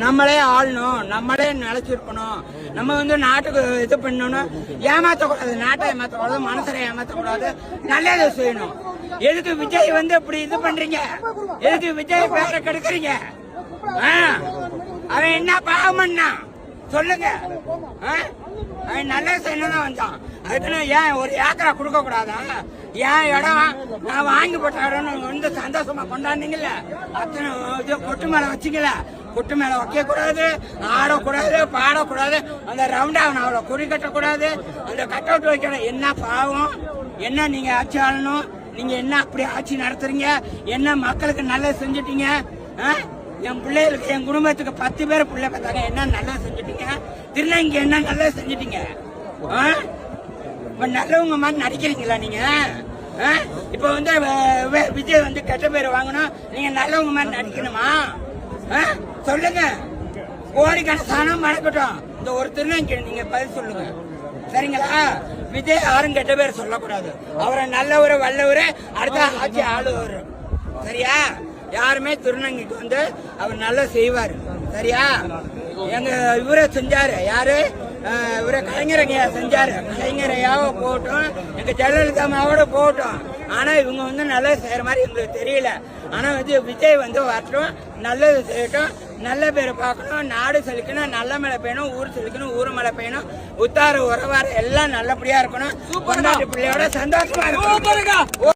நம்மளே ஆளணும், நம்மளே நிலைச்சிருக்கணும். நம்ம நாட்டுக்கு இது பண்ணணும், ஏமாத்தக்கூடாது, நாட்டை ஏமாத்தக்கூடாது, மனசரை ஏமாத்தக்கூடாது, நல்லதை செய்யணும். எதுக்கு விஜய் இப்படி இது பண்றீங்க? எதுக்கு விஜய் பேரை கெடுக்கிறீங்க? அவன் என்ன பாவம்னா சொல்லுங்க. அவன் நல்லது செய்யணும் வந்தான். அதுக்குன்னு ஏன் ஒரு ஏக்கரா கொடுக்க கூடாதா? ஏன் இடம் நான் வாங்கி போட்ட இடம் சந்தோஷமா கொண்டாடுனீங்கல்ல, அத்தனை கொட்டு மேல வச்சுக்கல. கொட்டு மேல வைக்க கூடாது, ஆடக்கூடாது, பாடக்கூடாது, அந்த ரவுண்டா அவளை குறி கட்டக்கூடாது, அந்த கட் அவுட் வைக்கணும். என்ன பாவம்? என்ன நீங்க ஆட்சி ஆளணும்? நீங்க என்ன அப்படி ஆட்சி நடத்துறீங்க? என்ன மக்களுக்கு நல்லது செஞ்சுட்டீங்க? என் பிள்ளைகளுக்கு, என் குடும்பத்துக்கு 10 பேர் பிள்ளை பார்த்தாங்க. என்ன நல்லது செஞ்சுட்டீங்க? திருநங்கை என்ன நல்லது செஞ்சுட்டீங்க? இப்ப நல்லவங்க மாதிரி நடிக்கிறீங்களா நீங்க? இப்ப விஜய் கெட்ட பேர் வாங்கணும், நீங்க நல்லவங்க மாதிரி நடிக்கணுமா? சொல்லுங்க. கோடிக்கணக்கான மறக்கட்டும், இந்த ஒரு திருநங்கை நீங்க பதில் சொல்லுங்க, சரிங்களா? விஜய் யாரும் கெட்ட பேர் சொல்லக்கூடாது. அவரை நல்லவரு, வல்லவரு, அடுத்த ஆட்சி ஆளுவாரு, சரியா? யாருமே திருநங்கைக்கு அவர் நல்லா செய்வாரு, சரியா? எங்க இவரை செஞ்சாரு, யாரு இவரை கலைஞரையா செஞ்சாரு. கலைஞரையாவ போட்டோம், எங்க ஜெயலலிதாமாவோட போட்டோம். ஆனா இவங்க நல்லா செய்யற மாதிரி எங்களுக்கு தெரியல. ஆனா விஜய் வரட்டும், நல்லது செய்யட்டும், நல்ல பேரை பார்க்கணும், நாடு செழிக்கணும், நல்ல மழை பெய்யணும், ஊர் செழிக்கணும், ஊர் மழை பெய்யணும், உத்தார உறவார எல்லாம் நல்லபடியா இருக்கணும். பிள்ளையோட சந்தோஷமா இருக்கும்.